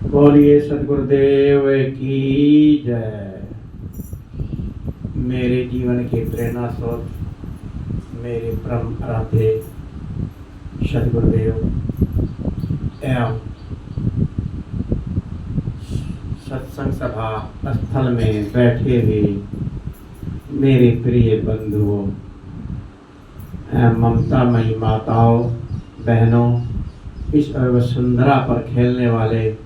बोलिए सदगुरुदेव की जय। मेरे जीवन के प्रेरणा स्रोत मेरे परम आराध्य सदगुरुदेव एवं सत्संग सभा स्थल में बैठे हुए मेरे प्रिय बंधुओं एवं ममतामयी माताओं बहनों, इस वसुंधरा पर खेलने वाले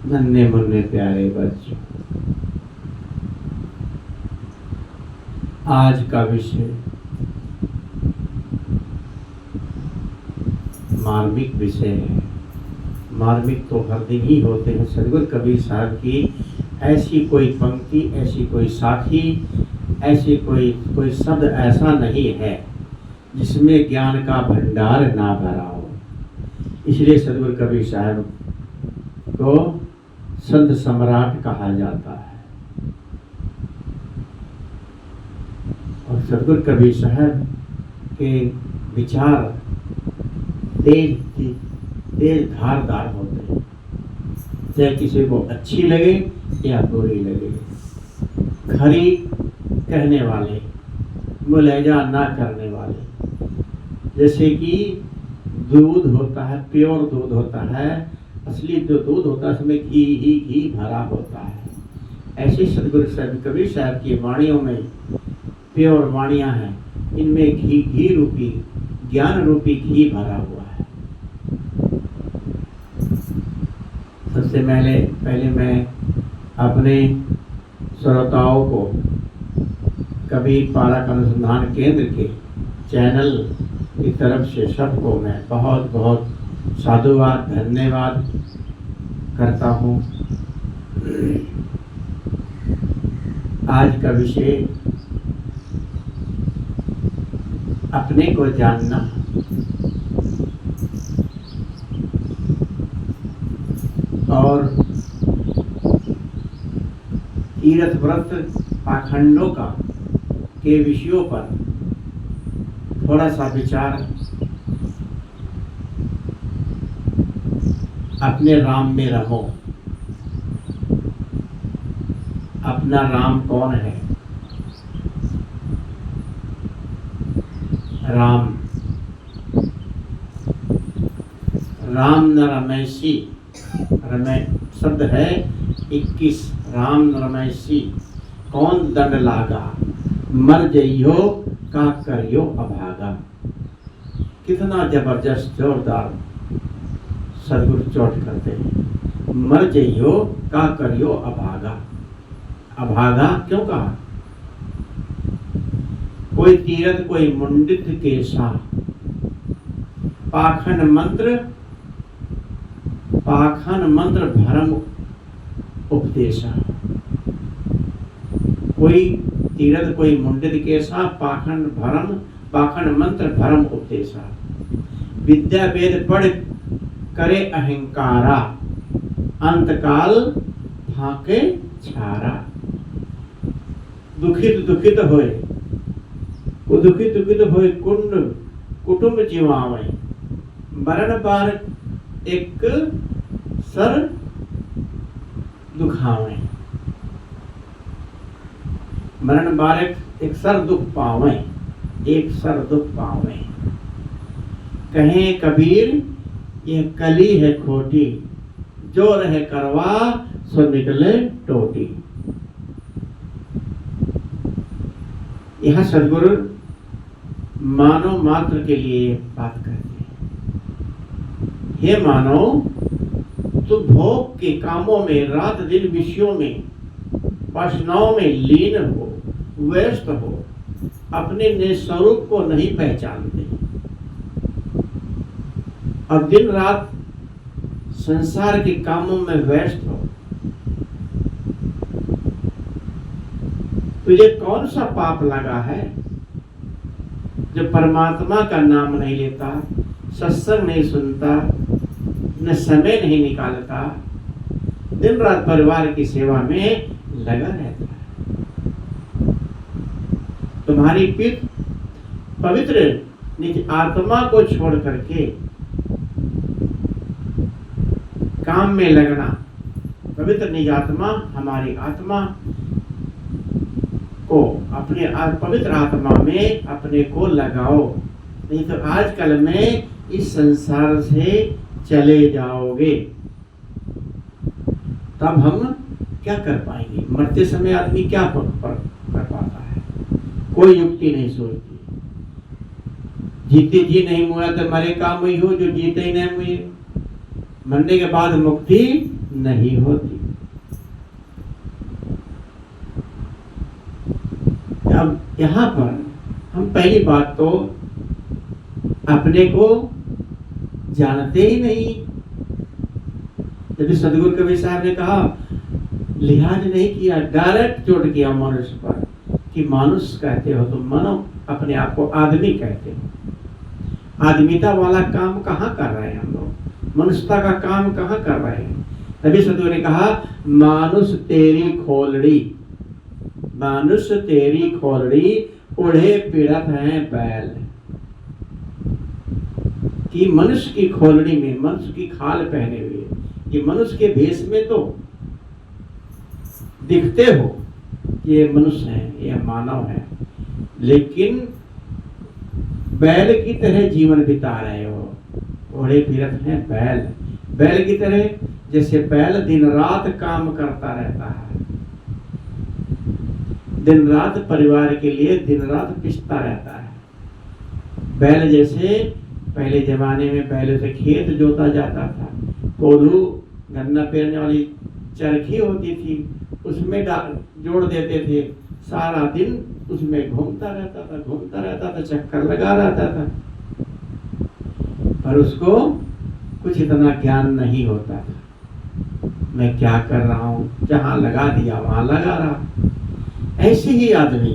नन्हे मुन्ने प्यारे बच्चों, आज का विषय मार्मिक विषय है। मार्मिक तो हर दिन ही होते हैं। सदगुरु कबीर साहब की ऐसी कोई पंक्ति, ऐसी कोई साखी, ऐसी कोई शब्द ऐसा नहीं है जिसमें ज्ञान का भंडार ना भरा हो। इसलिए सदगुरु कबीर साहब को संत सम्राट कहा जाता है। और सदगुरु कबीर साहब के विचार तेज धारदार होते हैं, चाहे किसी को अच्छी लगे या बुरी लगे। खरी कहने वाले, मुलहजा ना करने वाले। जैसे कि दूध होता है, प्योर दूध होता है, असली जो दूध होता है उसमें घी भरा होता है। ऐसे सदगुरु साहब कबीर साहब की वाणियों में प्योर वाणियाँ हैं, इनमें घी रूपी, ज्ञान रूपी घी भरा हुआ है। सबसे पहले मैं अपने श्रोताओं को कबीर पारक अनुसंधान केंद्र के चैनल की तरफ से सबको मैं बहुत बहुत साधुवाद धन्यवाद करता हूँ। आज का विषय अपने को जानना। और तीर्थ व्रत पाखंडों के विषयों पर थोड़ा सा विचार। अपने राम में रहो। अपना राम कौन है? राम न रमैसी, शब्द है 21। राम न रमैसी, कौन दंड लागा, मर जइयो का करियो अभागा। कितना जबरदस्त जोरदार सदगुरु चोट करते हैं। मर जइयो का करियो अभागा। अभागा क्यों कहा? कोई तीरथ कोई मुंडित के साथ पाखंड मंत्र भरम उपदेशा। कोई तीरथ कोई मुंडित के साथ पाखंड मंत्र भरम उपदेशा। विद्या वेद पढ़ करे अहंकारा, अंतकाल फाके छारा। दुखित होए कुटुंब जीवावे, मरण बार एक सर दुखावे। मरण बार एक सर दुख पावे, एक सर दुख पावे। कहे कबीर यह कली है खोटी, जो रहे करवा सो निकले टोटी। यह सदगुरु मानव मात्र के लिए बात करते हैं। हे मानव, तू भोग के कामों में, रात दिन विषयों में, वासनाओं में लीन हो, व्यस्त हो, अपने निस्वरूप को नहीं पहचानते और दिन रात संसार के कामों में व्यस्त हो। तुझे कौन सा पाप लगा है जो परमात्मा का नाम नहीं लेता, सत्संग नहीं सुनता, न समय नहीं निकालता, दिन रात परिवार की सेवा में लगा रहता है। तुम्हारी पित पवित्र निज आत्मा को छोड़ करके काम में लगना, पवित्र निज आत्मा हमारी आत्मा को अपने पवित्र आत्मा में अपने को लगाओ, नहीं तो आजकल में इस संसार से चले जाओगे। तब हम क्या कर पाएंगे? मरते समय आदमी क्या कर पाता है? कोई युक्ति नहीं सोचती। जीते जी नहीं मुआ तो मरे काम वही हो, जो जीते ही नहीं मुए। मरने के बाद मुक्ति नहीं होती। अब यहाँ पर हम पहली बात तो अपने को जानते ही नहीं। जब सदगुरु कबीर साहब ने कहा, लिहाज नहीं किया, डायरेक्ट चोट किया मनुष्य पर कि मानुष कहते हो तुम, मानो अपने आप को आदमी कहते हो। आदमीता वाला काम कहाँ कर रहे हैं हम लोग? मनुष्यता का काम कहाँ कर रहे हैं? तभी सदगुरु ने कहा, मानुष तेरी खोलड़ी, मानुष तेरी खोलड़ी, उड़े पीड़त हैं बैल। कि मनुष्य की खोलड़ी में, मनुष्य की खाल पहने हुए, कि मनुष्य के भेष में तो दिखते हो ये मनुष्य है, ये मानव है, लेकिन बैल की तरह जीवन बिता रहे हो। उड़े फिरत हैं बैल, बैल की तरह। जैसे बैल दिन रात काम करता रहता है, दिन रात परिवार के लिए दिन रात पिसता रहता है। बैल जैसे पहले जमाने में बैल से खेत जोता जाता था, कोल्हू गन्ना पेरने वाली चरखी होती थी, उसमें जोड़ देते थे, सारा दिन उसमें घूमता रहता था, चक्कर लगा रहता था, पर उसको कुछ इतना ज्ञान नहीं होता था। मैं क्या कर रहा हूँ, जहाँ लगा दिया वहां लगा रहा। ऐसे ही आदमी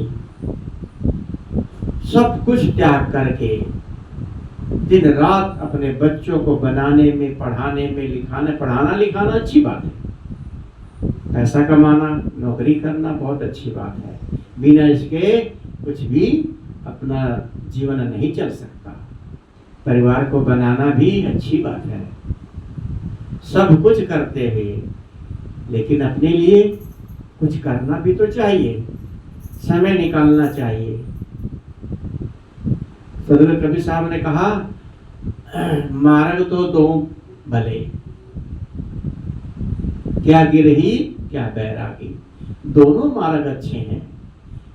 सब कुछ त्याग करके दिन रात अपने बच्चों को बनाने में, पढ़ाने में, लिखाने, पढ़ाना लिखाना अच्छी बात है, पैसा कमाना, नौकरी करना बहुत अच्छी बात है। बिना इसके कुछ भी अपना जीवन नहीं चल सकता। परिवार को बनाना भी अच्छी बात है, सब कुछ करते हैं, लेकिन अपने लिए कुछ करना भी तो चाहिए, समय निकालना चाहिए। सदगुरु कबीर साहब ने कहा, मार्ग तो दो भले, क्या गिरही क्या बैरागी, दोनों मार्ग अच्छे हैं।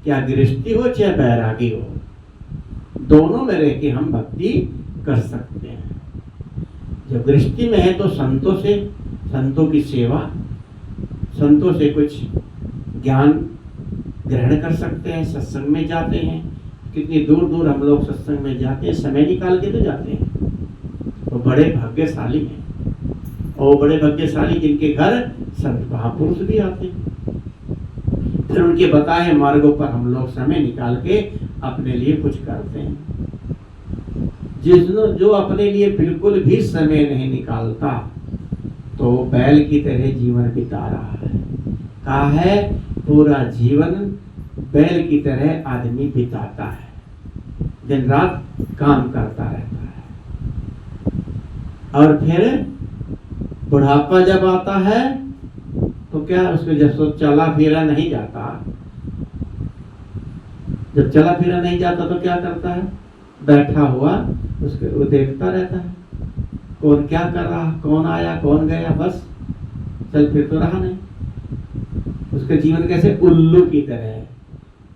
क्या गृहस्थी हो चाहे बैरागी हो, दोनों में रह के हम भक्ति कर सकते हैं। जब गृहस्थी में है तो संतों से, संतों की सेवा, संतों से कुछ ज्ञान ग्रहण कर सकते हैं, सत्संग में जाते हैं। कितनी दूर दूर हम लोग सत्संग में जाते हैं, समय निकाल के तो जाते हैं, वो बड़े भाग्यशाली हैं। और बड़े भाग्यशाली जिनके घर संत महापुरुष भी आते हैं, फिर उनके बताए मार्गों पर हम लोग समय निकाल के अपने लिए कुछ करते हैं। जो अपने लिए बिल्कुल भी समय नहीं निकालता, तो बैल की तरह जीवन बिता रहा है। कहा है, पूरा जीवन बैल की तरह आदमी बिताता है, दिन रात काम करता रहता है, और फिर बुढ़ापा जब आता है तो क्या उसको जब चला फिरा नहीं जाता, जब चला फिरा नहीं जाता तो क्या करता है? बैठा हुआ उसके वो देखता रहता है, कौन क्या कर रहा, कौन आया कौन गया, बस चल फिर तो रहा नहीं। उसका जीवन कैसे उल्लू की तरह,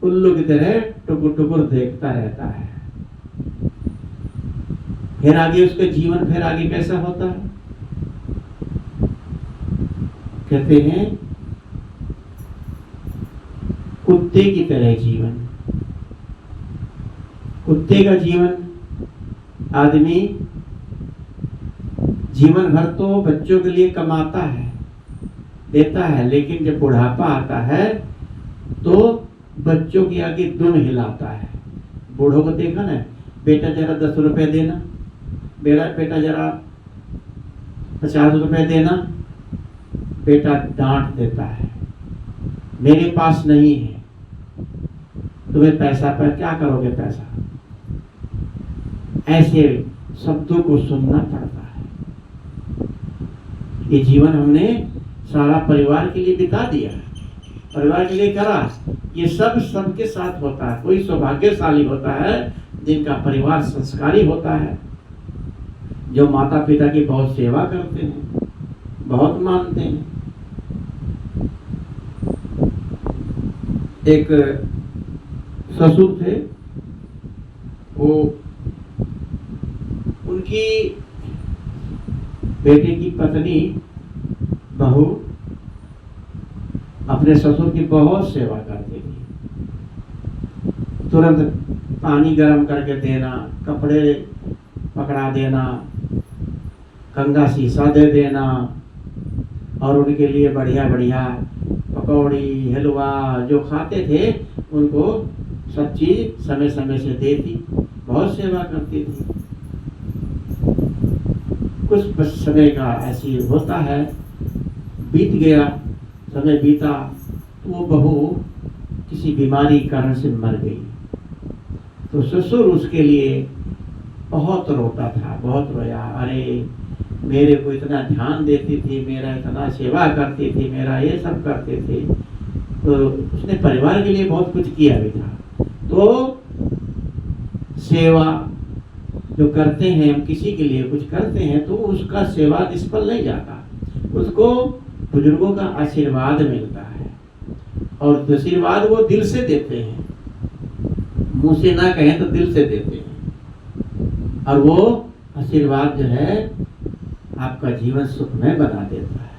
उल्लू की तरह टुकुर टुकुर देखता रहता है। फिर आगे उसका जीवन फिर आगे कैसा होता है? कहते हैं कुत्ते की तरह जीवन। कुत्ते का जीवन, आदमी जीवन भर तो बच्चों के लिए कमाता है, देता है, लेकिन जब बुढ़ापा आता है तो बच्चों की आगे दुम हिलाता है। बूढ़ों को देखा ना, बेटा जरा 10 रुपए देना, बेटा जरा 50 रुपए देना, बेटा डांट देता है, मेरे पास नहीं है, तुम्हें पैसा पर क्या करोगे पैसा। ऐसे शब्दों को सुनना पड़ता है। ये जीवन हमने सारा परिवार के लिए बिता दिया, परिवार के लिए करा। ये सब सबके साथ होता है। कोई सौभाग्यशाली होता है जिनका परिवार संस्कारी होता है, जो माता पिता की बहुत सेवा करते हैं, बहुत मानते हैं। एक ससुर थे, वो उनकी बेटे की पत्नी बहू अपने ससुर की बहुत सेवा करती थी। तुरंत पानी गर्म करके देना, कपड़े पकड़ा देना, गंगा शीशा दे देना, और उनके लिए बढ़िया बढ़िया पकौड़ी, हलवा जो खाते थे उनको सब चीज समय समय से देती, बहुत सेवा करती थी। कुछ समय का ऐसी होता है, बीत गया, समय बीता, तो वो बहू किसी बीमारी कारण से मर गई। तो ससुर उसके लिए बहुत रोता था, बहुत रोया। अरे मेरे को इतना ध्यान देती थी, मेरा इतना सेवा करती थी, मेरा ये सब करते थे। तो उसने परिवार के लिए बहुत कुछ किया भी था। तो सेवा जो करते हैं, हम किसी के लिए कुछ करते हैं तो उसका सेवा निष्फल नहीं जाता, उसको बुजुर्गों का आशीर्वाद मिलता है। और आशीर्वाद वो दिल से देते हैं, मुंह से ना कहें तो दिल से देते हैं। और वो आशीर्वाद जो है आपका जीवन सुखमय बना देता है।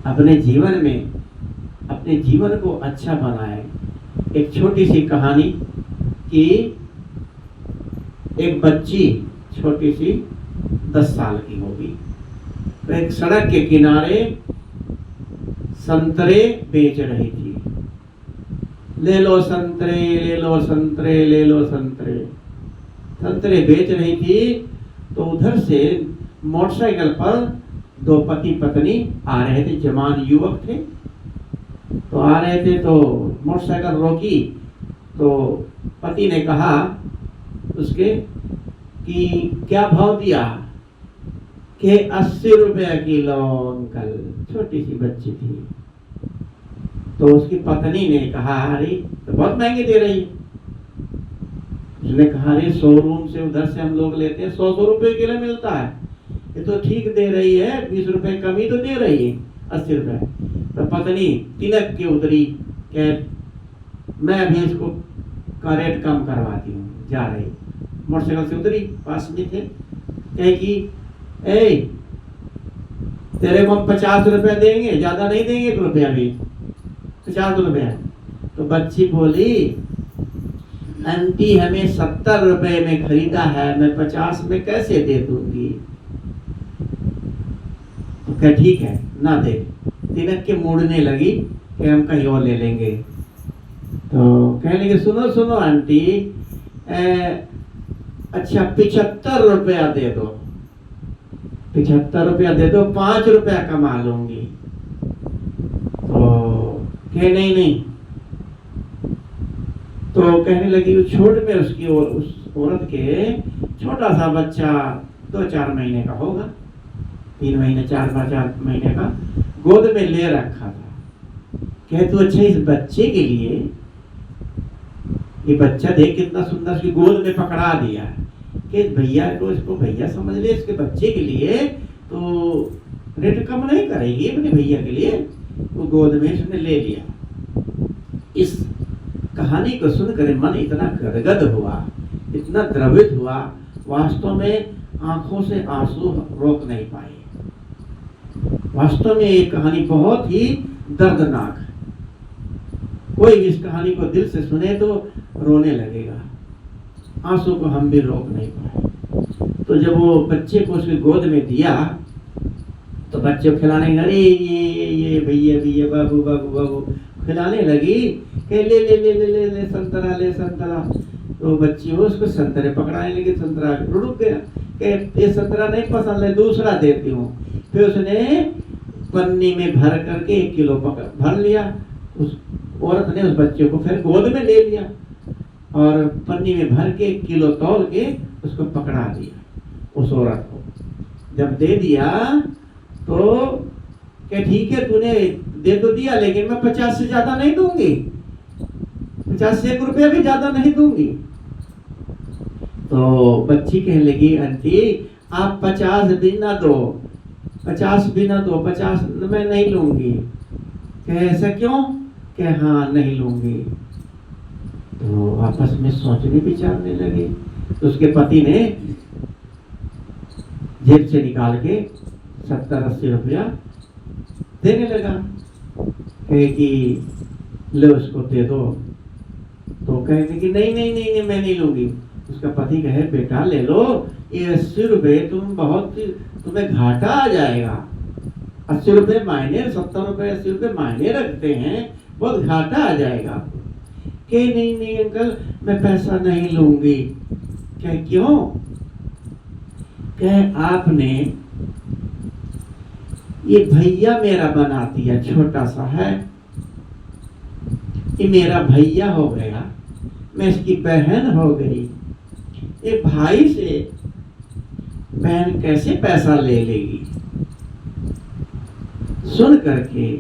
अपने जीवन में, अपने जीवन को अच्छा बनाए। एक छोटी सी कहानी कि एक बच्ची छोटी सी 10 साल की होगी, तो एक सड़क के किनारे संतरे बेच रही थी। ले लो संतरे, ले लो संतरे, ले लो संतरे, संतरे बेच रही थी। तो उधर से मोटरसाइकिल पर 2 पति पत्नी आ रहे थे, जवान युवक थे। तो आ रहे थे तो मोटरसाइकिल रोकी, तो पति ने कहा उसके कि क्या भाव दिया? कि 80 रुपया किलो अंकल। छोटी सी बच्ची थी। तो उसकी पत्नी ने कहा अरे तो बहुत महंगे दे रही। उसने कहा अरे शोरूम से उधर से हम लोग लेते हैं 100 रुपए किलो मिलता है, ये तो ठीक दे रही है, 20 रुपए कमी तो दे रही है, 80 रुपए। तो पत्नी तिलक के उतरी कि मैं अभी इसको का रेट कम करवाती हूँ। जा रही, मोटरसाइकिल से उतरी, पास में थे, कहे कि ए तेरे को हम 50 रुपया देंगे, ज्यादा नहीं देंगे, 1 रुपया भी, 50 रुपया। तो बच्ची बोली आंटी हमें 70 रुपए में खरीदा है, मैं 50 में कैसे दे दूंगी? तो क्या ठीक है ना दे। तिलक के मोड़ने लगी कि हम कहीं और ले लेंगे। तो कहने लगे सुनो सुनो आंटी, अच्छा 75 रुपया दे दो, 75 रुपया दे दो, 5 रुपया कमा लूंगी। तो कहे नहीं नहीं। तो कहने लगी वो छोड़ में उसकी उस औरत के छोटा सा बच्चा 2-4 महीने का होगा, 3 महीने 4 महीने का, गोद में ले रखा था। कहे तो अच्छा इस बच्चे के लिए, ये बच्चा देख कितना सुंदर, उसकी गोद में पकड़ा दिया कि भैया को, इसको भैया समझ ले, इसके बच्चे के लिए तो रेट कम नहीं करेगी अपने भैया के लिए। वो गोद में उसने ले लिया। इस कहानी को सुनकर मन इतना गदगद हुआ, इतना द्रवित हुआ, वास्तव में आंखों से आंसू रोक नहीं पाए। वास्तव में ये कहानी बहुत ही दर्दनाक है। कोई भी इस कहानी को दिल से सुने तो रोने लगेगा, आंसू को हम भी रोक नहीं पाए। तो जब वो बच्चे को उसके गोद में दिया तो बच्चे को खिलाने, अरे ये भैया भैया बाबू बाबू बाबू खिलाने लगी कि ले ले ले ले ले ले संतरा, ले संतरा। तो बच्ची वो उसको संतरे पकड़ाने लगी, संतरा रुक गया कि ये संतरा नहीं पसंद है, दूसरा देती हूँ। फिर उसने पन्नी में भर करके 1 किलो भर लिया। उस औरत ने उस बच्चे को फिर गोद में ले लिया और पन्नी में भर के 1 किलो तौल के उसको पकड़ा दिया। उस औरत को जब दे दिया तो कि ठीक है तूने दे तो दिया, लेकिन मैं 50 से ज्यादा नहीं दूंगी, 50 से 1 रुपया भी ज्यादा नहीं दूंगी। तो बच्ची कहने लगी आंटी आप 50 भी ना दो, 50 भी ना दो, 50 मैं नहीं लूंगी। कहे ऐसा क्यों? कहे हाँ नहीं लूंगी। तो आपस में सोचने विचारने लगे। तो उसके पति ने जेब से निकाल के 70-80 रुपया देने लगा, कहे कि लो उसको दे दो। तो कहेंगे कि नहीं नहीं नहीं नहीं मैं नहीं लूंगी। उसका पति कहे बेटा ले लो, ये 80 रुपये तुम्हें घाटा आ जाएगा। 80 रुपये मायने, 70 रुपये 80 रुपये मायने रखते हैं, बहुत घाटा आ जाएगा। कि नहीं नहीं अंकल मैं पैसा नहीं लूंगी। क्या क्यों? कहे आपने ये भैया मेरा बना दिया, छोटा सा है, ये मेरा भैया हो गया, मैं इसकी बहन हो गई। ये भाई से बहन कैसे पैसा ले लेगी? सुन करके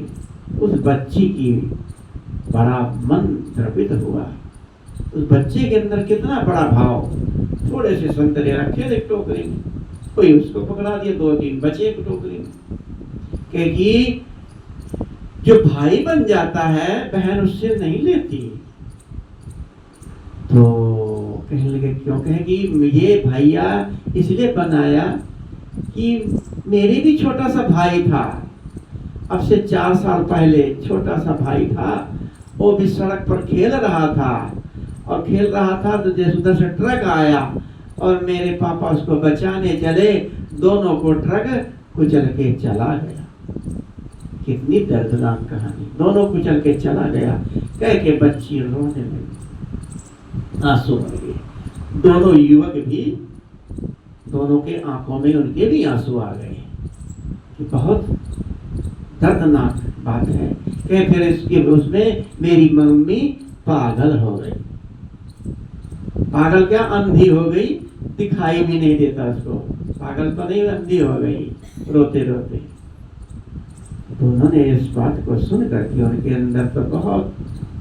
उस बच्ची की बड़ा मन द्रवित हुआ। उस बच्चे के अंदर कितना बड़ा भाव। थोड़े से संतरे रखे थे टोकरी में, कोई उसको पकड़ा दिया, 2-3 बचे एक टोकरी में। क्योंकि जो भाई बन जाता है बहन उससे नहीं लेती। तो कहने लगे क्यों? कहे कि ये भैया इसलिए बनाया कि मेरे भी छोटा सा भाई था, अब से 4 साल पहले छोटा सा भाई था, वो भी सड़क पर खेल रहा था, और खेल रहा था तो जैसे उधर से ट्रक आया और मेरे पापा उसको बचाने चले, दोनों को ट्रक कुचल के चला गया। कितनी दर्दनाक कहानी। दोनों कुचल के चला गया। कह के बच्ची रोने लगी, आंसू भर गए। दोनों युवक भी, दोनों के आंखों में उनके भी आंसू आ गए कि बहुत दर्दनाक बात है। फिर इसके उसमें मेरी मम्मी पागल हो गई। पागल क्या, अंधी हो गई, दिखाई भी नहीं देता उसको। पागल तो नहीं, अंधी हो गई रोते रोते। तो उन्होंने इस बात को सुन करके उनके अंदर तो बहुत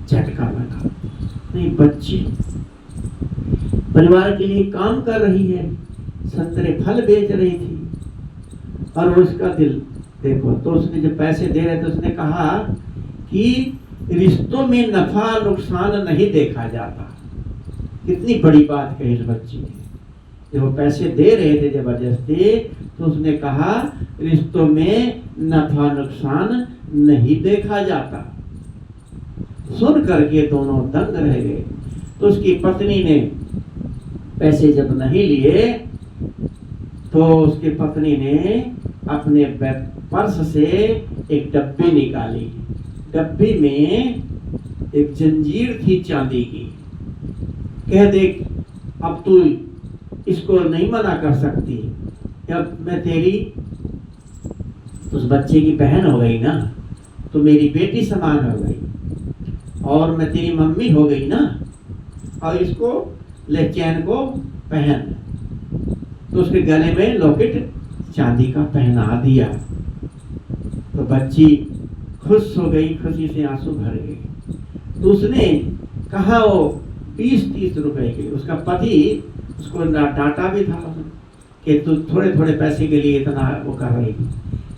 झटका लगा। नहीं, बच्ची परिवार के लिए काम कर रही है, संतरे फल बेच रही थी, और उसका दिल देखो। तो उसने जब पैसे दे रहे थे उसने कहा कि रिश्तों में नफा नुकसान नहीं देखा जाता। कितनी बड़ी बात कही इस बच्ची ने। जब वो पैसे दे रहे थे जबरदस्ती, तो उसने कहा रिश्तों में नफा नुकसान नहीं देखा जाता। सुन करके दोनों दंग रह गए। तो उसकी पत्नी ने पैसे जब नहीं लिए, तो उसकी पत्नी ने अपने पर्स से एक डब्बी निकाली। डब्बी में एक जंजीर थी चांदी की। कह देख, अब तू इसको नहीं मना कर सकती, अब मैं तेरी, उस बच्चे की बहन हो गई ना, तो मेरी बेटी समान हो गई, और मैं तेरी मम्मी हो गई ना, और इसको ले, चैन को पहन। तो उसके गले में लॉकेट चांदी का पहना दिया। तो बच्ची खुश हो गई, खुशी से आंसू भर गए। तो उसने कहा वो 20-30 रुपए के, उसका पति उसको डांटा भी था कि तू थोड़े थोड़े पैसे के लिए इतना वो कर रही थी,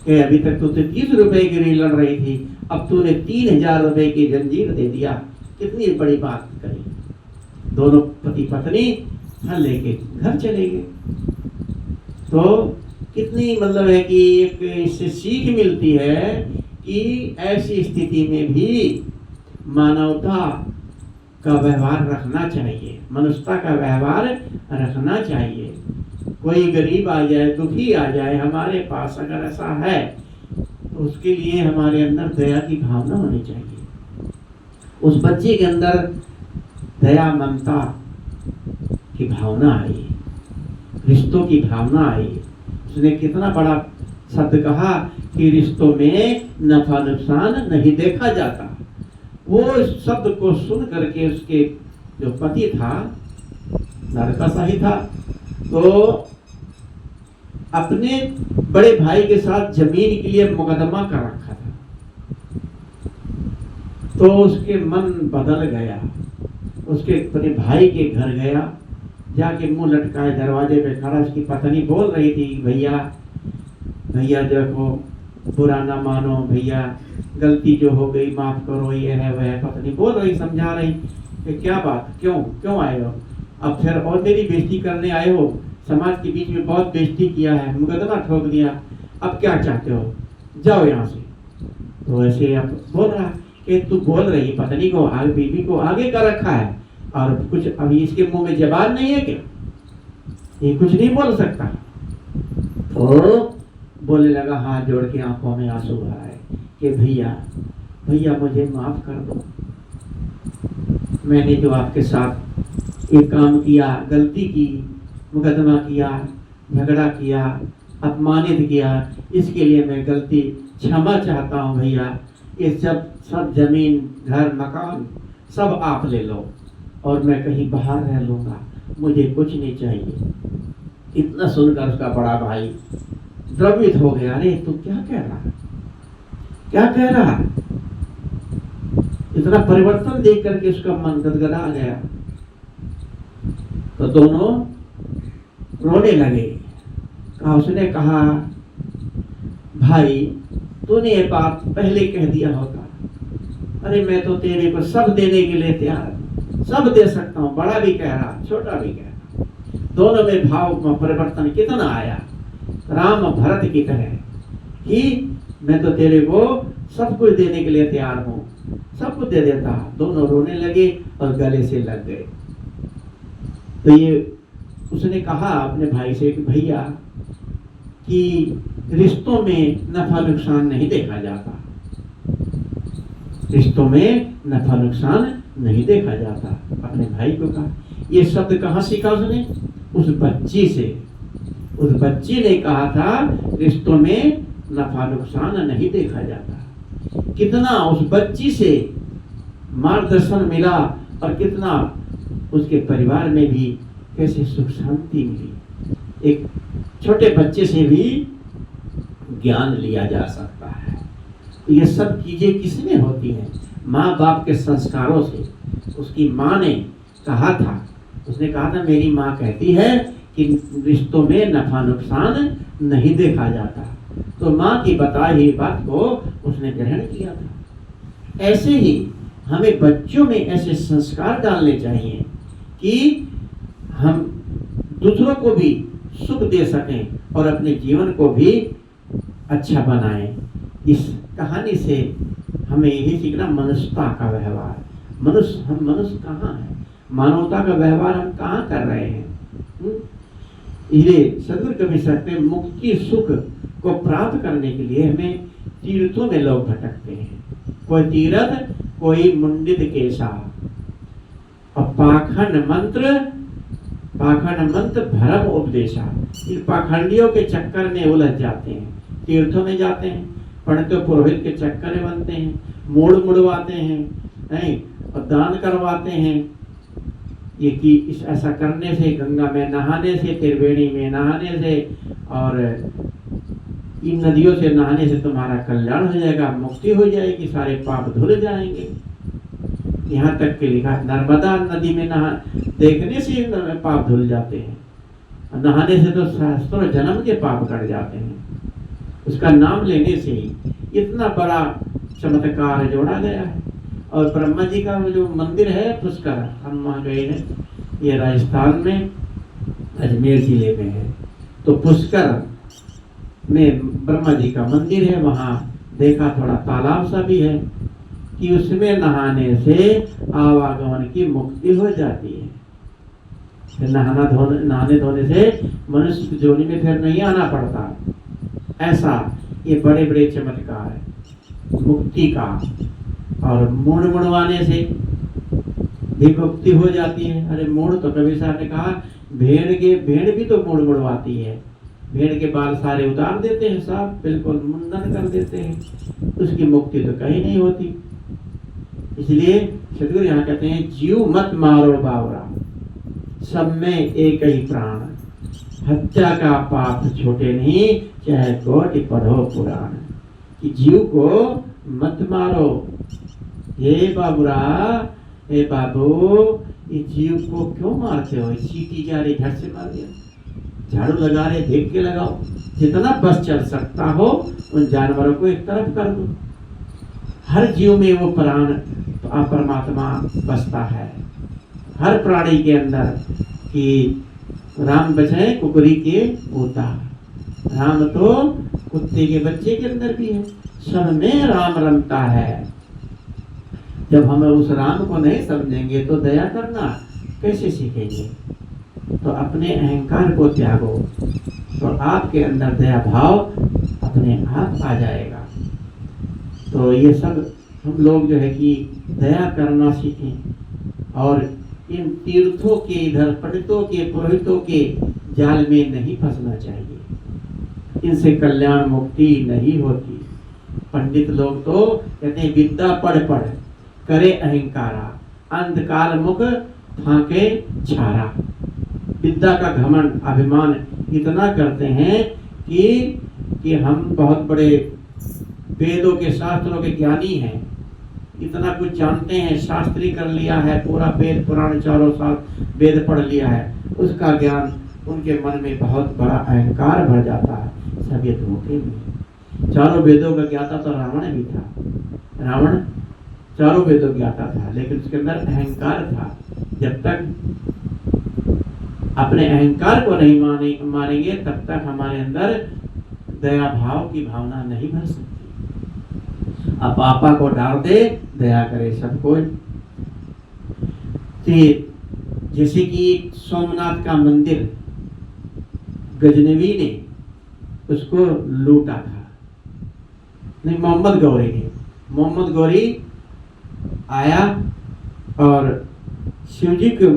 कि अभी तक तो 30 रुपए के लिए लड़ रही थी, अब तूने 3000 रुपए की जंजीर दे दिया, कितनी बड़ी बात करी। दोनों पति पत्नी फल लेके घर चले गए। तो कितनी मतलब है कि एक इससे सीख मिलती है कि ऐसी स्थिति में भी मानवता का व्यवहार रखना चाहिए, मनुष्यता का व्यवहार रखना चाहिए। कोई गरीब आ जाए, दुखी आ जाए हमारे पास, अगर ऐसा है तो उसके लिए हमारे अंदर दया की भावना होनी चाहिए। उस बच्चे के अंदर दया, ममता की भावना आई, रिश्तों की भावना आई। उसने कितना बड़ा शब्द कहा कि रिश्तों में नफा नुकसान नहीं देखा जाता। वो इस शब्द को सुन करके उसके जो पति था, लड़का सा ही था, तो अपने बड़े भाई के साथ जमीन के लिए मुकदमा कर रखा था। तो उसके मन बदल गया, उसके अपने भाई के घर गया, जाके मुंह लटकाए दरवाजे पे खड़ा, उसकी पत्नी बोल रही थी, भैया भैया देखो बुरा ना मानो, भैया गलती जो हो गई माफ करो, ये है वह है। पत्नी बोल रही, समझा रही कि क्या बात, क्यों आए हो, अब फिर और मेरी बेइज्जती करने आए हो, समाज के बीच में बहुत बेइज्जती किया है, मुकदमा ठोक दिया, अब क्या चाहते हो, जाओ यहाँ से। तो ऐसे अब बोल रहा कि तू बोल रही पत्नी को, आगे बीबी को आगे कर रखा है, और कुछ अभी इसके मुंह में जबान नहीं है क्या, ये कुछ नहीं बोल सकता। तो बोलने लगा, हाथ जोड़ के आंखों में आंसू आए कि भैया भैया मुझे माफ कर दो, मैंने जो आपके साथ एक काम किया, गलती की, मुकदमा किया, झगड़ा किया, अपमानित किया, इसके लिए मैं गलती क्षमा चाहता हूँ भैया, ये सब जमीन घर मकान सब आप ले लो और मैं कहीं बाहर रह लूँगा, मुझे कुछ नहीं चाहिए। इतना सुनकर उसका बड़ा भाई द्रवित हो गया, अरे तू क्या कह रहा, क्या कह रहा। इतना परिवर्तन देख करके उसका मन गदगदा गया। तो दोनों रोने लगे। उसने कहा, भाई तूने ये बात पहले कह दिया होता, अरे मैं तो तेरे को सब देने के लिए तैयार, सब दे सकता हूँ, बड़ा भी कह रहा छोटा भी कह रहा। दोनों में भाव में परिवर्तन कितना आया, राम भरत की तरह कि मैं तो तेरे को सब कुछ देने के लिए तैयार हूँ, सब कुछ दे देता। दोनों रोने लगे और गले से लग गए। तो ये उसने कहा अपने भाई से कि भैया कि रिश्तों में नफा नुकसान नहीं देखा जाता, रिश्तों में नफा नुकसान नहीं देखा जाता। अपने भाई को कहा। ये शब्द कहाँ सीखा उसने? उस बच्ची से। उस बच्ची ने कहा था रिश्तों में नफा नुकसान नहीं देखा जाता। कितना उस बच्ची से मार्गदर्शन मिला और कितना उसके परिवार में भी कैसे सुख शांति मिली। एक छोटे बच्चे से भी ज्ञान लिया जा सकता है। ये सब चीजें किसमें होती हैं? माँ बाप के संस्कारों से। उसकी माँ ने कहा था, उसने कहा था मेरी माँ कहती है कि रिश्तों में नफा नुकसान नहीं देखा जाता। तो माँ की बताई हुई बात को उसने ग्रहण किया था। ऐसे ही हमें बच्चों में ऐसे संस्कार डालने चाहिए कि हम दूसरों को भी सुख दे सकें और अपने जीवन को भी अच्छा बनाएं। इस कहानी से हमें यही सीखना, मनुष्यता का व्यवहार। हम मनुष्य कहाँ हैं? मानवता का व्यवहार हम कहाँ कर रहे हैं? ये सदगुरु कभी सकते मुक्ति सुख को प्राप्त करने के लिए हमें तीर्थों में लोग भटकते हैं। कोई तीर्थ, कोई मुंडित केशा, और पाखंड मंत्र भरम उपदेशा। इन पाखंडियों के चक्कर में उलझ जाते हैं, तीर्थों में जाते हैं, पंडित पुरोहित के चक्कर में बनते हैं, मुड़वाते हैं नहीं, और दान करवाते हैं। ये कि इस ऐसा करने से, गंगा में नहाने से, त्रिवेणी में नहाने से और इन नदियों से नहाने से तुम्हारा कल्याण हो जाएगा, मुक्ति हो जाएगी, सारे पाप धुल जाएंगे। यहाँ तक के लिखा, नर्मदा नदी में देखने से पाप धुल जाते हैं, नहाने से तो सहस्त्रों जन्म के पाप कट जाते हैं। उसका नाम लेने से ही इतना बड़ा चमत्कार जोड़ा गया है। और ब्रह्मा जी का जो मंदिर है पुष्कर, हम वहाँ गए हैं, ये राजस्थान में अजमेर जिले में है। तो पुष्कर में ब्रह्मा जी का मंदिर है। वहाँ देखा थोड़ा तालाब सा भी है कि उसमें नहाने से आवागमन की मुक्ति हो जाती है। नहाने धोने से मनुष्य जोनी में फिर नहीं आना पड़ता। ऐसा ये बड़े बड़े चमत्कार है मुक्ति का। और मुड़वाने से भी मुक्ति हो जाती है। अरे मुड़ तो कबीर साहब ने कहा, भेड़ भी तो मुड़वाती है। भेड़ के बाल सारे उतार देते हैं, साफ बिल्कुल मुंडन कर देते हैं, उसकी मुक्ति तो कहीं नहीं होती। इसलिए सदगुरु यहाँ कहते हैं, जीव मत मारो बावरा, सब में एक ही प्राण। हत्या का पाप छोटे नहीं, चाहे कोटि पढ़ो पुराण। कि जीव को मत मारो। हे बाबूरा, हे बाबू, ये जीव को क्यों मारते हो? चींटी जा रही, घर से मार दिया। झाड़ू लगा रहे, देख के लगाओ। जितना बस चल सकता हो उन जानवरों को एक तरफ कर दो। हर जीव में वो प्राण परमात्मा बसता है, हर प्राणी के अंदर। कि राम बचाए कुकरी के पोता, राम तो कुत्ते के बच्चे के अंदर भी है। सब में राम रमता है। जब हम उस राम को नहीं समझेंगे तो दया करना कैसे सीखेंगे? तो अपने अहंकार को त्यागो, तो आपके अंदर दया भाव अपने आप आ जाएगा। तो ये सब हम लोग जो है कि दया करना सीखें और इन तीर्थों के, इधर पंडितों के, पुरोहितों के जाल में नहीं फंसना चाहिए। इनसे कल्याण मुक्ति नहीं होती। पंडित लोग तो कहते हैं विद्या पढ़ पढ़ करे अहंकारा, अंधकार मुख फांके छारा। विद्या का घमंड, अभिमान इतना करते हैं कि हम बहुत बड़े वेदों के, शास्त्रों के ज्ञानी हैं, इतना कुछ जानते हैं, शास्त्री कर लिया है, पूरा वेद पुराण चारों साल वेद पढ़ लिया है। उसका ज्ञान उनके मन में बहुत बड़ा अहंकार भर जाता है। सब ये धोखे में। चारों वेदों का ज्ञाता तो रावण भी था। रावण चारों वेदों ज्ञाता था, लेकिन उसके अंदर अहंकार था। जब तक अपने अहंकार को नहीं मानेंगे तब तक हमारे अंदर दया भाव की भावना नहीं भर सकती। अब पापा को डाल दे, दया करे सबको। जैसे कि सोमनाथ का मंदिर गजनवी ने उसको लूटा था, नहीं मोहम्मद गौरी ने। मोहम्मद गौरी आया और शिवजी की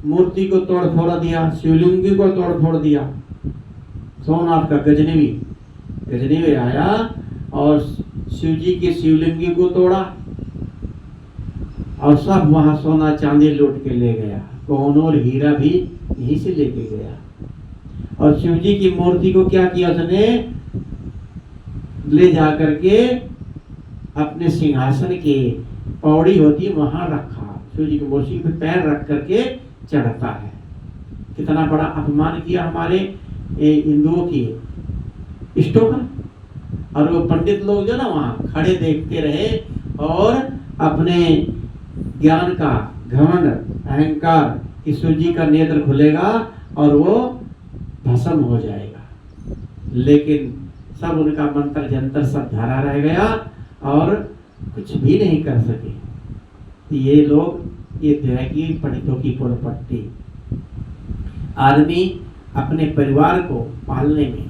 मूर्ति को तोड़ फोड़ दिया, शिवलिंग को तोड़ फोड़ दिया। सोमनाथ का गजनवी आया और शिवजी के शिवलिंगी को तोड़ा और सब वहां सोना चांदी लूट के ले गया। कोहनूर हीरा भी यहीं से लेके गया। और शिवजी की मूर्ति को क्या किया उसने? ले जाकर के अपने सिंहासन के पौड़ी होती वहां रखा। शिवजी की मूर्ति पे पैर रख करके चढ़ता है। कितना बड़ा अपमान किया हमारे हिंदुओं की इष्टों का। और वो पंडित लोग जो ना वहाँ खड़े देखते रहे और अपने ज्ञान का घमंड, अहंकार कि शिवजी का नेत्र खुलेगा और वो भस्म हो जाएगा। लेकिन सब उनका मंत्र जंतर सब धरा रह गया और कुछ भी नहीं कर सके। ये लोग ये जो है कि पंडितों की पुरपट्टी। आदमी अपने परिवार को पालने में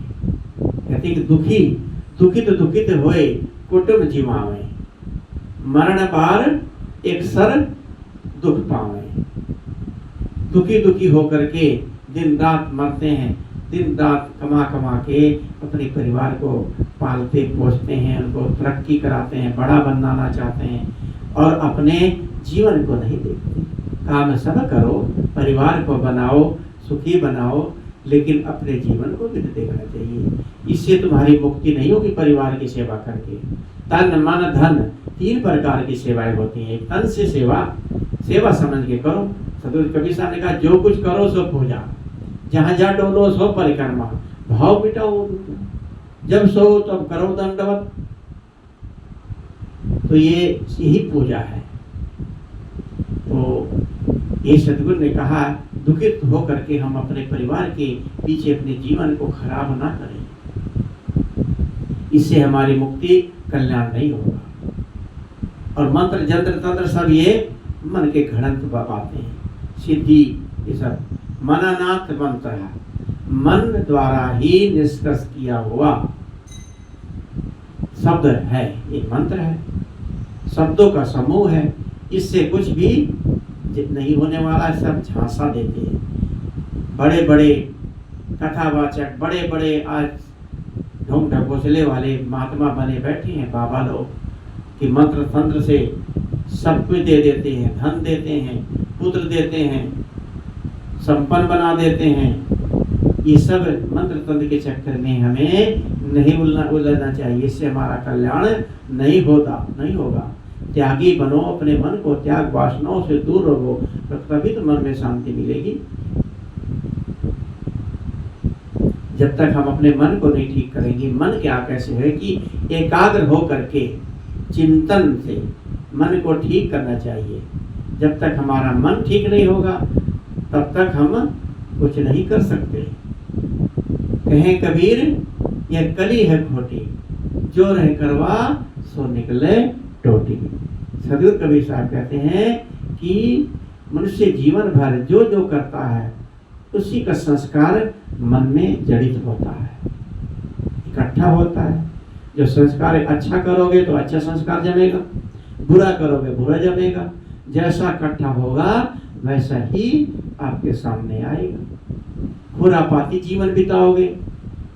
कहते कि दुखित होए कुटुंब जीवावे, मरण बार एक सर दुख पावे। दुखी होकर के दिन रात मरते हैं, दिन रात कमा के अपने परिवार को पालते पोसते हैं, उनको तरक्की कराते हैं, बड़ा बनाना चाहते हैं और अपने जीवन को नहीं देखते। काम सब करो, परिवार को बनाओ, सुखी बनाओ, लेकिन अपने जीवन को भी देखना चाहिए। इससे तुम्हारी मुक्ति नहीं होगी परिवार की सेवा करके। तन मन धन 3 प्रकार की सेवाएं होती हैं। तन से सेवा समझ के करो। सदगुरु कबीर साहब ने कहा जो कुछ करो सो पूजा, जहाँ जा डोलो सो परिक्रमा, भाव मिटाओ, जब सो तब करो दंडवत। तो यही पूजा है। तो ये सदगुरु ने कहा दुखित होकर के हम अपने परिवार के पीछे अपने जीवन को खराब ना करें। इससे हमारी मुक्ति कल्याण नहीं होगा। और मंत्र जंत्र तंत्र सब ये मन के घड़ंत बातें हैं, सिद्धि ये सब मनानाथ मंत्र है। मन द्वारा ही निष्कर्ष किया हुआ शब्द है, ये मंत्र है, शब्दों का समूह है। इससे कुछ भी नहीं होने वाला, सब झांसा देते हैं। बड़े बड़े कथावाचक, बड़े बड़े आज ढोंग ढकोसले वाले महात्मा बने बैठे हैं बाबा लोग कि मंत्र तंत्र से सब कुछ दे देते हैं, धन देते हैं, पुत्र देते हैं, संपन्न बना देते हैं, ये सब मंत्र तंत्र के चक्कर में हमें नहीं उलझना चाहिए, इससे हमारा कल्याण नहीं होगा। त्यागी बनो, अपने मन को त्याग वासनाओं से दूर रहो, तो तभी तो मन में शांति मिलेगी। जब तक हम अपने मन को नहीं ठीक करेंगे, मन क्या कैसे है कि एकाग्र हो करके चिंतन से मन को ठीक करना चाहिए। जब तक हमारा मन ठीक नहीं होगा तब तक हम कुछ नहीं कर सकते। कहें कबीर यह कली है खोटी, जो रहे करवा सो निकले टोटी। सदगुरु कबीर साहब कहते हैं कि मनुष्य जीवन भर जो जो करता है उसी का संस्कार मन में जड़ित होता है, इकट्ठा होता है। जो संस्कार अच्छा करोगे तो अच्छा संस्कार जमेगा, बुरा करोगे बुरा जमेगा। जैसा इकट्ठा होगा वैसा ही आपके सामने आएगा। खुरापाती जीवन बिताओगे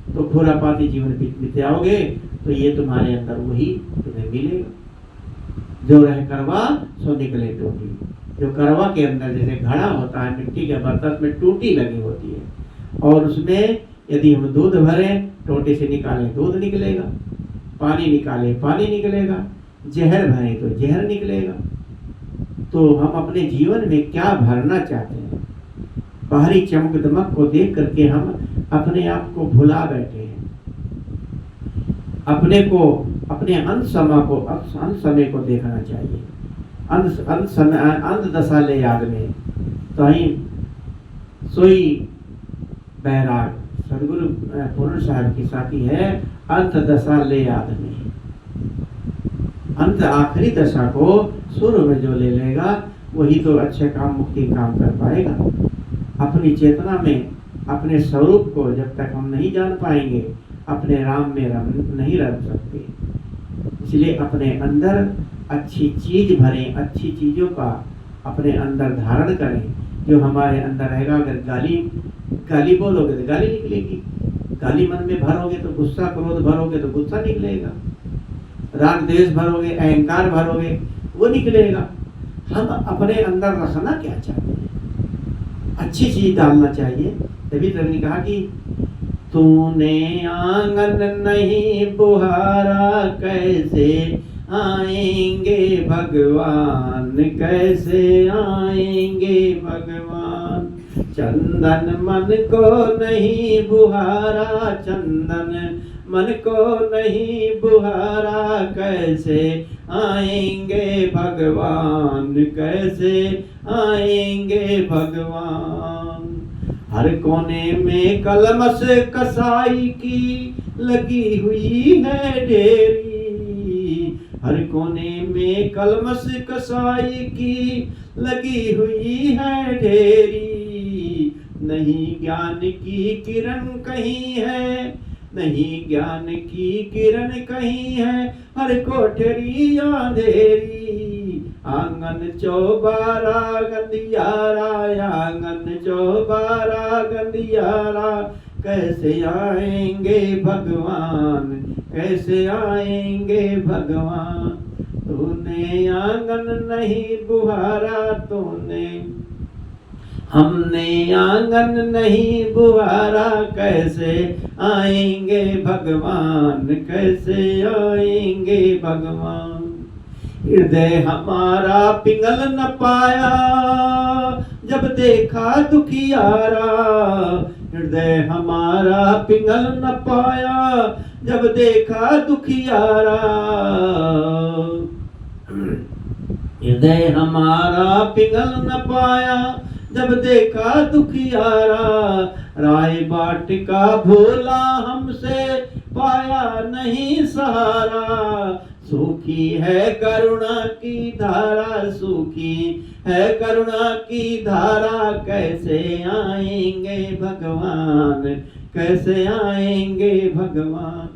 तो खुरापाती जीवन बिताओगे तो ये तुम्हारे अंदर वही तुम्हें मिलेगा। जो रह करवा सो निकले टूटी। जो करवा के अंदर जैसे घड़ा होता है, मिट्टी के बर्तन में टूटी लगी होती है, और उसमें यदि हम दूध भरें, टोटी से निकालें दूध निकलेगा, पानी निकालें पानी निकलेगा, जहर भरें तो जहर निकलेगा। तो हम अपने जीवन में क्या भरना चाहते हैं? बाहरी चमक दमक को देख करके हम अपने आप को भुला बैठे हैं। अपने को, अपने अंत समय को देखना चाहिए। अंत दशा ले याद में तो ही सोई बैराग। सदगुरु पूर्ण साहब की साथी है, अंत दशा ले याद में। अंत आखिरी दशा को शुरू में जो ले लेगा वही तो अच्छे काम मुक्ति काम कर पाएगा। अपनी चेतना में अपने स्वरूप को जब तक हम नहीं जान पाएंगे, अपने राम में नहीं रह सकते। इसलिए अपने अंदर अच्छी चीज भरें, अच्छी चीजों का अपने अंदर धारण करें। जो हमारे अंदर रहेगा, अगर गाली बोलोगे तो गाली निकलेगी, गाली मन में भरोगे तो गुस्सा, क्रोध भरोगे तो गुस्सा निकलेगा, राग द्वेष भरोगे, अहंकार भरोगे वो निकलेगा। हम अपने अंदर रखना क्या चाहते हैं? अच्छी चीज डालना चाहिए। तभी तो ने कहा कि तूने आंगन नहीं बुहारा, कैसे आएंगे भगवान, कैसे आएंगे भगवान। चंदन मन को नहीं बुहारा, चंदन मन को नहीं बुहारा, कैसे आएंगे भगवान, कैसे आएंगे भगवान। हर कोने में कलमस कसाई की लगी हुई है ढेरी, हर कोने में कलमस कसाई की लगी हुई है ढेरी। नहीं ज्ञान की किरण कहीं है, नहीं ज्ञान की किरण कहीं है, हर कोठरी अंधेरी। आंगन चौबारा गंदियारा, आंगन चौबारा गंदियारा, कैसे आएंगे भगवान, कैसे आएंगे भगवान। तूने आंगन नहीं बुहारा, तूने हमने आंगन नहीं बुहारा, कैसे आएंगे भगवान, कैसे आएंगे भगवान। हृदय हमारा पिघल न पाया जब देखा दुखियारा, हृदय हमारा पिघल न पाया जब देखा दुखियारा। हृदय हमारा पिघल न पाया जब देखा दुखियारा। राय बाट का भोला हमसे पाया नहीं सहारा। सूखी है करुणा की धारा, सूखी है करुणा की धारा, कैसे आएंगे भगवान, कैसे आएंगे भगवान।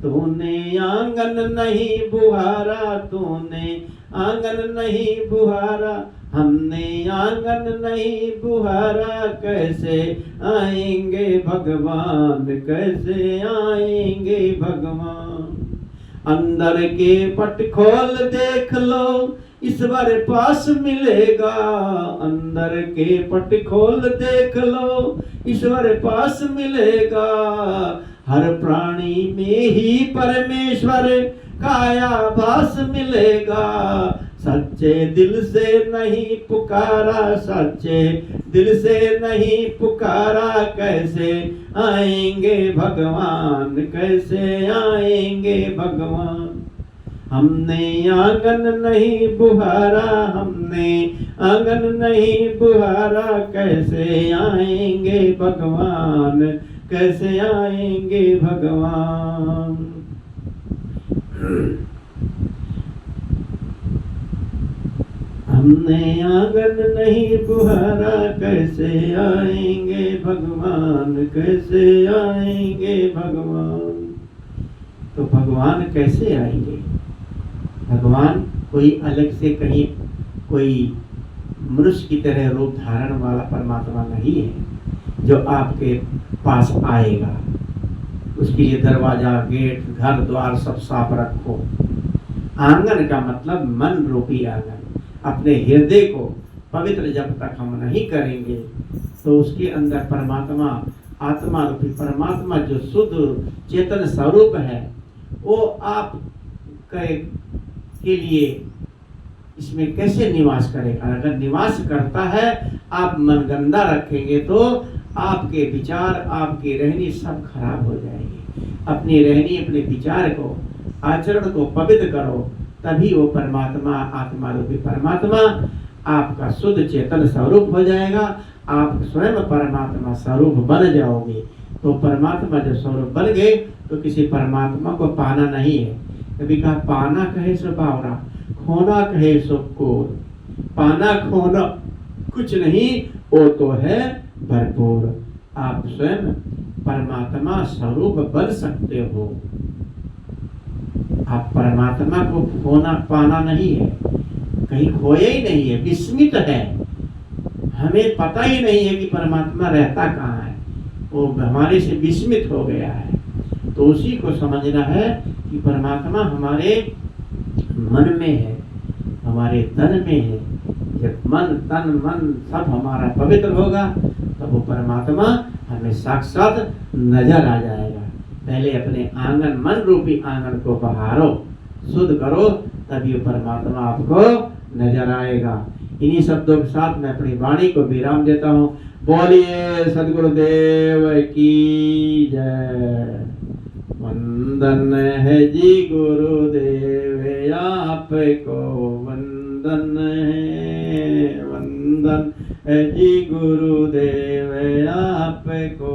तूने आंगन नहीं बुहारा, तूने आंगन नहीं बुहारा, हमने आंगन नहीं बुहारा, कैसे आएंगे भगवान, कैसे आएंगे भगवान। अंदर के पट खोल देख लो, ईश्वर पास मिलेगा। अंदर के पट खोल देख लो, ईश्वर पास मिलेगा। हर प्राणी में ही परमेश्वर काया भास मिलेगा। सच्चे दिल से नहीं पुकारा, सच्चे दिल से नहीं पुकारा, कैसे आएंगे भगवान, कैसे आएंगे भगवान। हमने आंगन नहीं बुहारा, हमने आंगन नहीं बुहारा, कैसे आएंगे भगवान, कैसे आएंगे भगवान। हमने आंगन नहीं बुहारा, कैसे आएंगे भगवान, कैसे आएंगे भगवान। तो भगवान कैसे आएंगे? भगवान कोई अलग से कहीं कोई मनुष्य की तरह रूप धारण वाला परमात्मा नहीं है जो आपके पास आएगा। उसके लिए दरवाजा, गेट, घर द्वार सब साफ रखो। आंगन का मतलब मन रूपी आंगन। अपने हृदय को पवित्र जब तक हम नहीं करेंगे तो उसके अंदर परमात्मा, आत्मा रूपी परमात्मा जो शुद्ध चेतन स्वरूप है, वो आप के लिए इसमें कैसे निवास करेगा? अगर निवास करता है, आप मन गंदा रखेंगे तो आपके विचार, आपकी रहनी सब खराब हो जाएगी। अपनी रहनी, अपने विचार को, आचरण को पवित्र करो, तभी वो परमात्मा, आत्मा रूपी परमात्मा आपका शुद्ध चेतन स्वरूप हो जाएगा। आप स्वयं परमात्मा स्वरूप बन जाओगे। तो परमात्मा जब स्वरूप बन गए तो किसी परमात्मा को पाना नहीं है। कभी कहा पाना कहे सो बावरा, खोना कहे सो कोर। पाना खोना कुछ नहीं, वो तो है भरपूर। आप स्वयं परमात्मा स्वरूप बन सकते हो। आप परमात्मा को खोना पाना नहीं है, कहीं खोया ही नहीं है, विस्मित है। हमें पता ही नहीं है कि परमात्मा रहता कहाँ है, वो हमारे से विस्मित हो गया है। तो उसी को समझना है कि परमात्मा हमारे मन में है, हमारे तन में है। जब मन, तन, मन सब हमारा पवित्र होगा तब वो परमात्मा हमें साक्षात नजर आ जाएगा। पहले अपने आंगन, मन रूपी आंगन को बहारो, शुद्ध करो, तभी वो परमात्मा आपको नजर आएगा। इन्हीं शब्दों के साथ मैं अपनी वाणी को विराम देता हूँ। बोलिए सद्गुरुदेव की जय। वंदन है जी गुरुदेव आपको, वंदन है, वंदन है जी गुरुदेव आपको,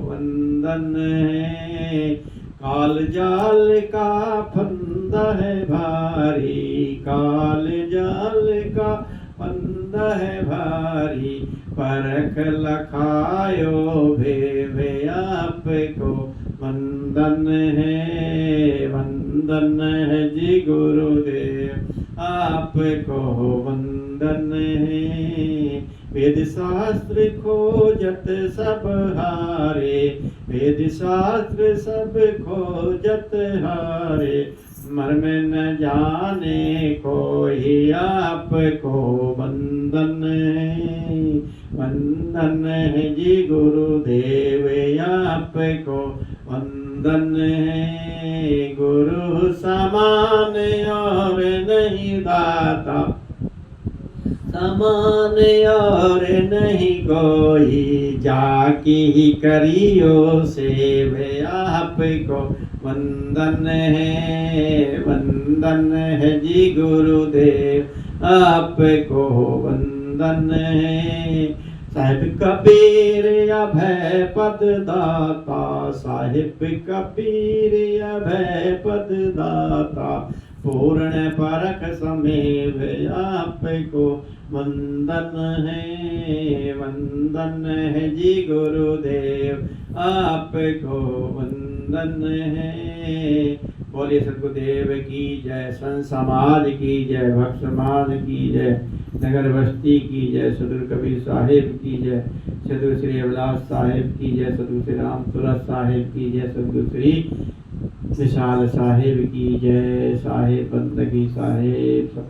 वंदन है। काल जाल का फंदा है भारी, काल जाल का फंदा है भारी, परख लखायो भे आपको, वंदन है, वंदन है जी गुरुदेव आपको, वंदन है। वेद शास्त्र खोजत सब हारे, वेद शास्त्र सब खोजत हारे, मर्म न जाने कोई आपको, वंदन है, वंदन है जी गुरुदेव आपको, वंदन है। गुरु समान और नहीं दाता, समान और नहीं कोई, जाकी ही करियो सेवे आपको, वंदन है, वंदन है जी गुरुदेव आपको, वंदन है। साहिब कबीर अभय पद दाता, साहिब कबीर अभय पद दाता, पूर्ण परख समेव आपको, वंदन है, वंदन है जी गुरुदेव आपको, वंदन है। बोलिए सद्गुरुदेव की जय, संत समाज की जय, भक्त समाज की जय, नगर बस्ती की जय, सदगुरु कबीर साहिब की जय, सदगुरु श्री अभिलाष साहिब की जय, सदगुरु श्री राम सूरत साहिब की जय, सदगुरु श्री विशाल साहिब की जय, साहिब बंदगी साहिब सब